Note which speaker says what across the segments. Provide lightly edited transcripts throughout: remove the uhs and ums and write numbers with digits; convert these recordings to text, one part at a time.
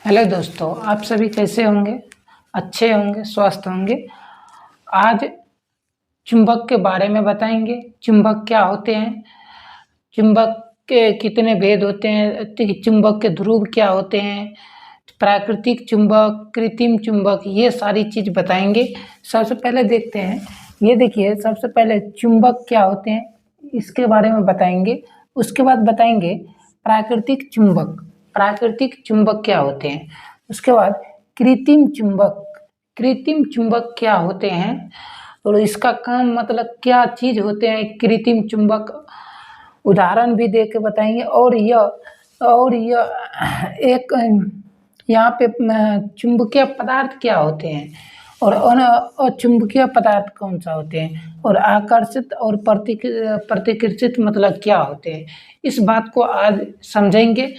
Speaker 1: Hello दोस्तों, आप सभी कैसे होंगे? अच्छे होंगे, स्वस्थ होंगे। आज चुंबक के बारे में बताएंगे। चुंबक क्या होते हैं, चुंबक के कितने भेद होते हैं, चुंबक के ध्रुव क्या होते हैं, प्राकृतिक चुंबक, कृत्रिम चुंबक, ये सारी चीज़ बताएंगे। सबसे पहले देखते हैं, ये देखिए, सबसे पहले चुंबक क्या होते हैं इसके बारे में बताएंगे। उसके बाद बताएंगे प्राकृतिक चुंबक, प्राकृतिक चुंबक क्या होते हैं। उसके बाद कृत्रिम चुंबक, कृत्रिम चुंबक क्या होते हैं और इसका काम मतलब क्या चीज़ होते हैं कृत्रिम चुंबक, उदाहरण भी दे के बताएंगे। और यह एक यहाँ पे चुंबकीय पदार्थ क्या होते हैं और अचुंबकीय पदार्थ कौन सा होते हैं, और आकर्षित और प्रतिकर्षित मतलब क्या होते हैं, इस बात को आज समझेंगे।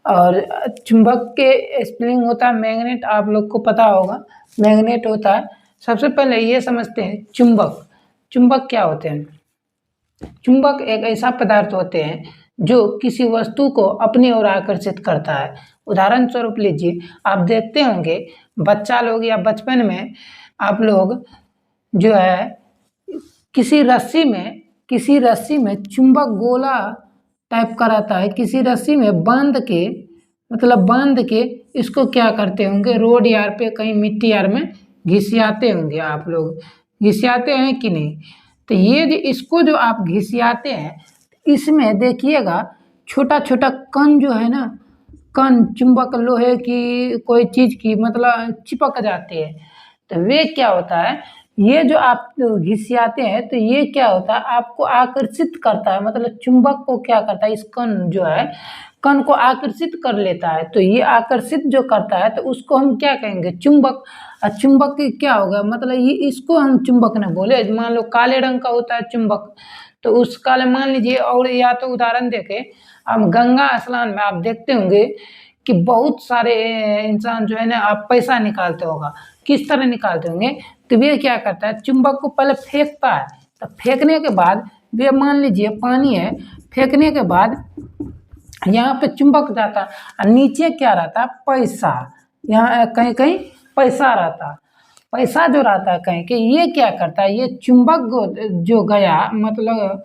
Speaker 1: और चुंबक के स्प्रिंग होता है मैग्नेट, आप लोग को पता होगा मैग्नेट होता है। सबसे पहले ये समझते हैं चुंबक, चुंबक क्या होते हैं। चुंबक एक ऐसा पदार्थ होते हैं जो किसी वस्तु को अपनी ओर आकर्षित करता है। उदाहरण स्वरूप लीजिए, आप देखते होंगे बच्चा लोग या बचपन में आप लोग जो है किसी रस्सी में चुंबक गोला टाइप का रहता है, किसी रस्सी में बांध के इसको क्या करते होंगे, रोड यार पे कहीं मिट्टी यार में घिसियाते होंगे। आप लोग घिसियाते हैं कि नहीं? तो ये जो इसको जो आप घिसियाते हैं, इसमें देखिएगा छोटा छोटा कण जो है ना, कण चुंबक लोहे की कोई चीज़ की मतलब चिपक जाते हैं। तो वे क्या होता है, ये जो आप घिसियाते हैं तो ये क्या होता है आपको आकर्षित करता है, मतलब चुंबक को क्या करता है, इस कण जो है कण को आकर्षित कर लेता है। तो ये आकर्षित जो करता है तो उसको हम क्या कहेंगे, चुंबक। चुंबक क्या होगा, मतलब ये इसको हम चुंबक न बोले। मान लो काले रंग का होता है चुंबक, तो उस काले मान लीजिए। और या तो उदाहरण देखें, अब गंगा स्नान में आप देखते होंगे कि बहुत सारे इंसान जो है ना, आप पैसा निकालते होगा, किस तरह निकालते होंगे, तो वे क्या करता है चुंबक को पहले फेंकता है। तो फेंकने के बाद वे मान लीजिए पानी है, फेंकने के बाद यहाँ पे चुंबक जाता और नीचे क्या रहता है पैसा, यहाँ कहीं कहीं पैसा रहता। पैसा जो रहता है कहीं कि ये क्या करता है, ये चुंबक जो गया मतलब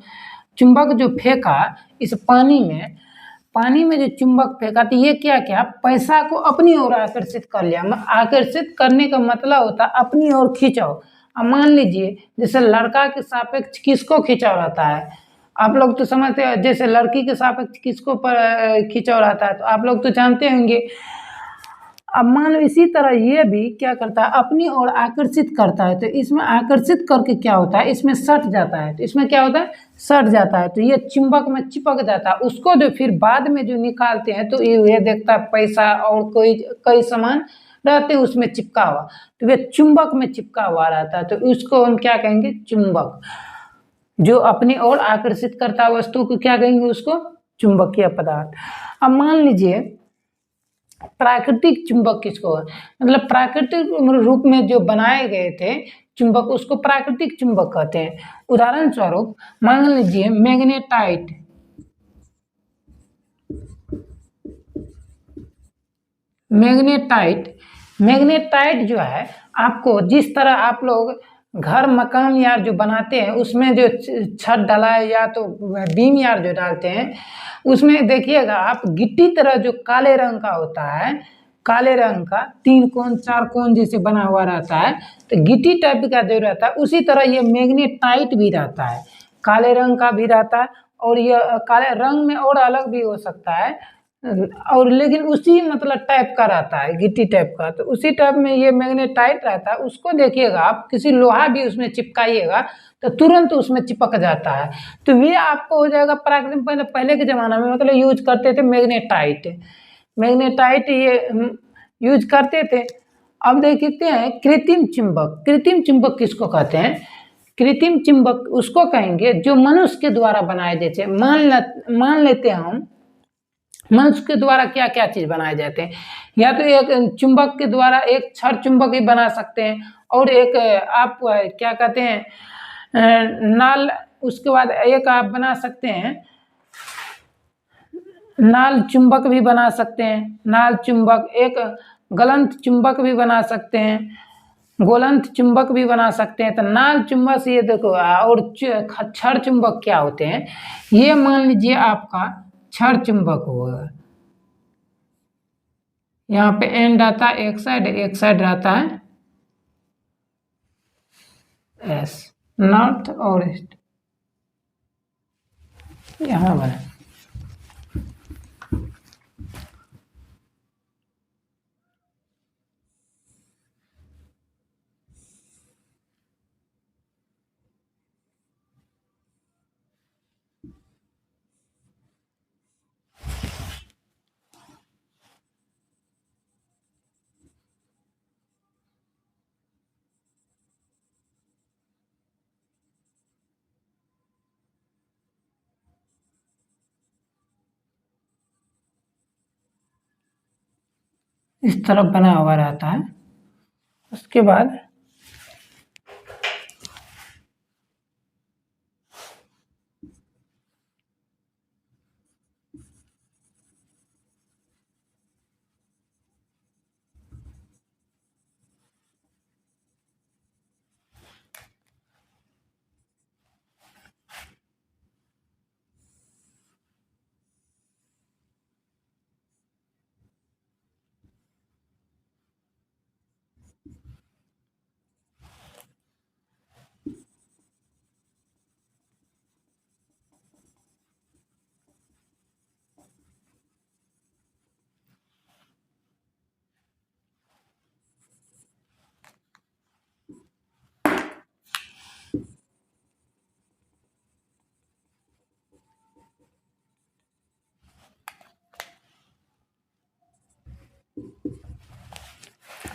Speaker 1: चुंबक जो फेंका इस पानी में जो चुंबक फेंका, तो ये क्या क्या पैसा को अपनी ओर आकर्षित कर लिया। आकर्षित करने का मतलब होता है अपनी ओर खींचाओ। अब मान लीजिए जैसे लड़का के सापेक्ष किसको खिंचाव रहता है, आप लोग तो समझते हैं। जैसे लड़की के सापेक्ष किसको पर खिंचाव रहता है तो आप लोग तो जानते होंगे। अब मान लो इसी तरह ये भी क्या करता है अपनी ओर आकर्षित करता है। तो इसमें आकर्षित करके क्या होता है, इसमें सट जाता है। तो इसमें क्या होता है, सट जाता है। तो ये चुंबक में चिपक जाता है। उसको जो फिर बाद में जो निकालते हैं तो ये देखता है पैसा और कोई कई सामान रहते हैं उसमें चिपका हुआ, तो वे चुंबक में चिपका हुआ रहता है। तो उसको हम क्या कहेंगे, चुंबक। जो अपनी ओर आकर्षित करता है वस्तु को क्या कहेंगे, उसको चुंबकीय पदार्थ। अब मान लीजिए प्राकृतिक चुंबक किसको है, मतलब प्राकृतिक रूप में जो बनाए गए थे चुंबक, उसको प्राकृतिक चुंबक कहते हैं। उदाहरण स्वरूप मान लीजिए मैग्नेटाइट, मैग्नेटाइट जो है, आपको जिस तरह आप लोग घर मकान यार जो बनाते हैं उसमें जो छत ढलाई या तो बीम यार जो डालते हैं, उसमें देखिएगा आप गिट्टी तरह जो काले रंग का होता है, काले रंग का 3 कोण 4 कोण जैसे बना हुआ रहता है, तो गिट्टी टाइप का जो रहता है उसी तरह ये मैग्नेटाइट भी रहता है, काले रंग का भी रहता है। और ये काले रंग में और अलग भी हो सकता है, और लेकिन उसी मतलब टाइप का रहता है, गिट्टी टाइप का। तो उसी टाइप में ये मैग्नेटाइट रहता है। उसको देखिएगा आप किसी लोहा भी उसमें चिपकाइएगा तो तुरंत उसमें चिपक जाता है। तो ये आपको हो जाएगा प्राकृतिक। पहले के ज़माना में मतलब यूज करते थे मैग्नेटाइट, मैग्नेटाइट ये यूज करते थे। अब देखते हैं कृत्रिम चुंबक, कृत्रिम चुंबक किसको कहते हैं। कृत्रिम चुंबक उसको कहेंगे जो मनुष्य के द्वारा बनाए जाते। मान लेते हैं हम मनुष्य के द्वारा क्या क्या चीज बनाए जाते हैं, या तो एक चुंबक के द्वारा एक क्षण चुंबक ही बना सकते हैं, और एक आप क्या कहते हैं नाल, उसके बाद एक आप बना सकते हैं नाल चुंबक भी बना सकते हैं, नाल चुंबक, एक गलंत चुंबक भी बना सकते हैं, गोलंत चुंबक भी बना सकते हैं। तो नाल चुंबक से ये देखो, और क्षण चुंबक क्या होते हैं, ये मान लीजिए आपका क्षण चुंबक होगा। यहाँ पे एंड आता है एक साइड रहता है एस, नॉर्थ और ईस्ट, यहाँ बना। इस तरफ बना हुआ रहता है। उसके बाद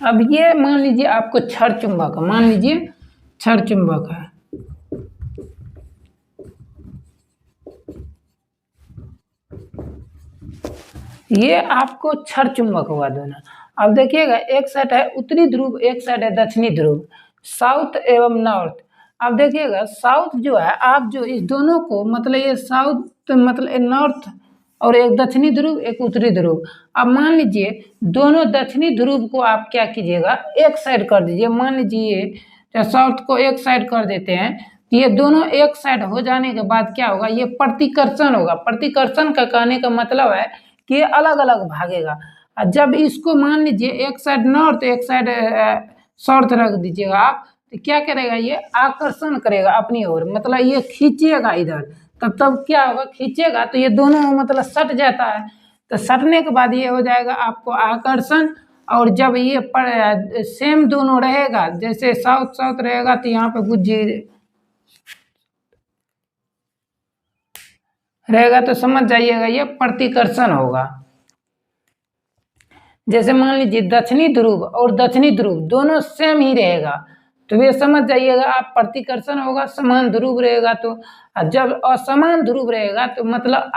Speaker 1: अब ये मान लीजिए आपको क्षण चुंबक है, मान लीजिए क्षण चुंबक है, ये आपको क्षण चुंबक हुआ दोनों। अब देखिएगा, एक साइड है उत्तरी ध्रुव, एक साइड है दक्षिणी ध्रुव, साउथ एवं नॉर्थ। अब देखिएगा साउथ जो है, आप जो इस दोनों को मतलब ये साउथ मतलब नॉर्थ और एक दक्षिणी ध्रुव एक उत्तरी ध्रुव। अब मान लीजिए दोनों दक्षिणी ध्रुव को आप क्या कीजिएगा, एक साइड कर दीजिए। मान लीजिए साउथ को एक साइड कर देते हैं, ये दोनों एक साइड हो जाने के बाद क्या होगा, ये प्रतिकर्षण होगा। प्रतिकर्षण का कहने का मतलब है कि ये अलग अलग भागेगा। और जब इसको मान लीजिए एक साइड नॉर्थ एक साइड साउथ रख दीजिएगा आप, तो क्या करेगा, ये आकर्षण करेगा अपनी ओर, मतलब ये खींचेगा इधर। तब क्या होगा, खींचेगा तो ये दोनों मतलब सट जाता है। तो सटने के बाद ये हो जाएगा आपको आकर्षण। और जब ये सेम दोनों रहेगा, जैसे साउथ साउथ रहेगा तो यहाँ पे बुझी रहेगा, तो समझ जाइएगा ये प्रतिकर्षण होगा। जैसे मान लीजिए दक्षिणी ध्रुव और दक्षिणी ध्रुव दोनों सेम ही रहेगा, तो ये समझ जाइएगा आप प्रतिकर्षण होगा। समान ध्रुव रहेगा तो, जब असमान ध्रुव रहेगा तो मतलब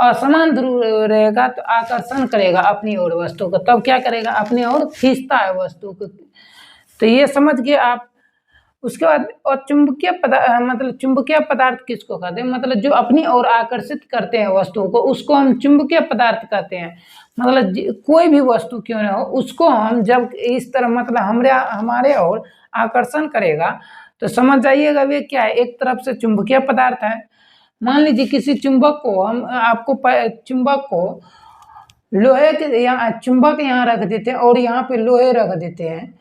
Speaker 1: असमान ध्रुव रहेगा तो आकर्षण करेगा अपनी ओर वस्तु को, तब क्या करेगा, अपनी ओर खींचता है वस्तु को। तो ये समझ गए आप। उसके बाद और चुंबकीय पदार्थ, मतलब चुंबकीय पदार्थ किसको कहते हैं, मतलब जो अपनी ओर आकर्षित करते हैं वस्तुओं को, उसको हम चुंबकीय पदार्थ कहते हैं। मतलब कोई भी वस्तु क्यों ना हो, उसको हम जब इस तरह मतलब हमारे ओर आकर्षण करेगा तो समझ जाइएगा वे क्या है, एक तरफ से चुंबकीय पदार्थ है। मान लीजिए किसी चुंबक को हम आपको चुंबक को लोहे के यहाँ चुंबक यहाँ रख देते हैं और यहाँ पे लोहे रख देते हैं,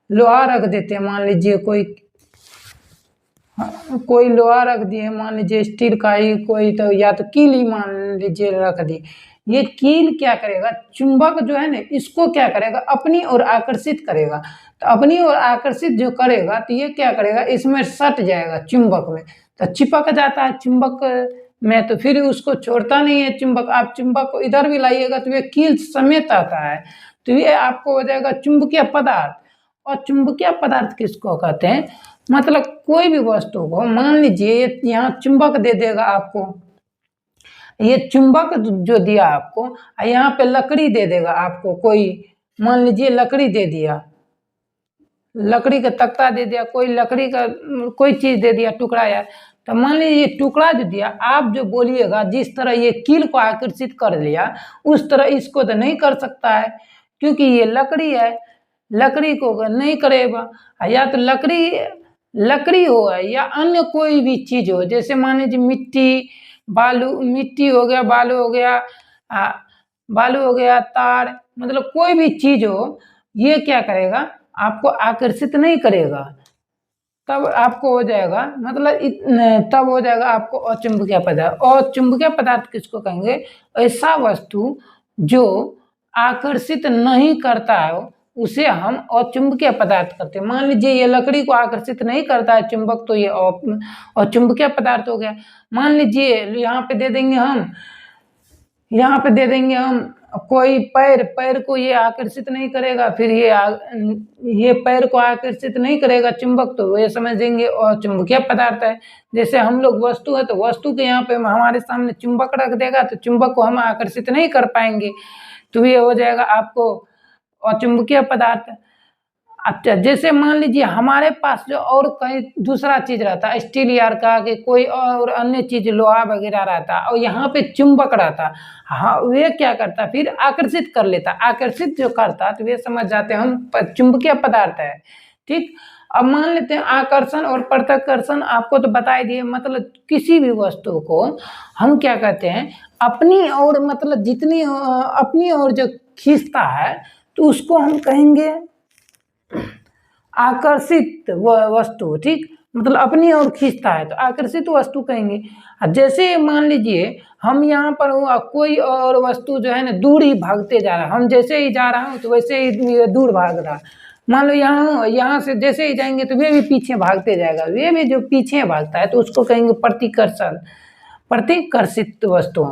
Speaker 1: लोहा रख देते हैं। मान लीजिए कोई लोहा रख दिए, मान लीजिए स्टील का ही कोई, तो या तो कील ही मान लीजिए रख दी। ये कील क्या करेगा, चुंबक जो है ना इसको क्या करेगा, अपनी ओर आकर्षित करेगा। तो अपनी ओर आकर्षित जो करेगा तो ये क्या करेगा, इसमें सट जाएगा चुंबक में, तो चिपक जाता है चुंबक में, तो फिर उसको छोड़ता नहीं है चुंबक। आप चुंबक को इधर भी लाइएगा तो ये कील समेत आता है, तो ये आपको हो जाएगा चुंबकीय पदार्थ। और चुंबकीय पदार्थ किसको कहते हैं, मतलब कोई भी वस्तु को मान लीजिए यहाँ चुंबक दे देगा आपको, ये चुंबक जो दिया आपको, यहाँ पे लकड़ी दे देगा आपको, कोई मान लीजिए लकड़ी दे दिया, लकड़ी का तख्ता दे दिया, कोई लकड़ी का कोई चीज दे दिया टुकड़ा यार, तो मान लीजिए ये टुकड़ा जो दिया, आप जो बोलिएगा जिस तरह ये कील को आकर्षित कर लिया उस तरह इसको तो नहीं कर सकता है, क्योंकि ये लकड़ी है, लकड़ी को नहीं करेगा। या तो लकड़ी हो या अन्य कोई भी चीज हो, जैसे मान लीजिए मिट्टी हो गया, बालू हो गया, तार, मतलब कोई भी चीज हो, ये क्या करेगा, आपको आकर्षित नहीं करेगा। तब आपको हो जाएगा, मतलब तब हो जाएगा आपको अचुंबकीय पदार्थ। और चुंबकीय पदार्थ किसको कहेंगे, ऐसा वस्तु जो आकर्षित नहीं करता है उसे हम अचुंबकीय पदार्थ करते हैं। मान लीजिए ये लकड़ी को आकर्षित नहीं करता है चुंबक, तो ये अचुंबकीय पदार्थ हो गया। मान लीजिए यहाँ पे दे देंगे हम कोई पैर को ये आकर्षित नहीं करेगा, फिर ये पैर को आकर्षित नहीं करेगा चुंबक, तो ये समझ देंगे और चुंबकीय पदार्थ है। जैसे हम लोग वस्तु है, तो वस्तु के यहाँ पे हमारे सामने चुंबक रख देगा तो चुंबक को हम आकर्षित नहीं कर पाएंगे, तो ये हो जाएगा आपको अचुंबकीय पदार्थ। अच्छा, जैसे मान लीजिए हमारे पास जो और कहीं दूसरा चीज रहता है, स्टील यार का कि कोई और अन्य चीज लोहा वगैरह रहता और यहाँ पे चुंबक रहता, हाँ वे क्या करता, फिर आकर्षित कर लेता। आकर्षित जो करता तो वे समझ जाते हैं हम चुंबकीय पदार्थ है। ठीक, अब मान लेते हैं आकर्षण और प्रत्याकर्षण आपको तो बता ही दिए। मतलब किसी भी वस्तु को हम क्या कहते हैं, अपनी ओर, मतलब जितनी अपनी ओर जो खींचता है तो उसको हम कहेंगे आकर्षित वस्तु। ठीक, मतलब अपनी ओर खींचता है तो आकर्षित वस्तु कहेंगे। जैसे मान लीजिए हम यहाँ पर कोई और वस्तु जो है ना दूर ही भागते जा रहा है, हम जैसे ही जा रहा हूँ तो वैसे ही दूर भाग रहा। मान लो यहाँ से जैसे ही जाएंगे तो वे भी पीछे भागते जाएगा, वे भी जो पीछे भागता है तो उसको कहेंगे प्रतिकर्षित वस्तु।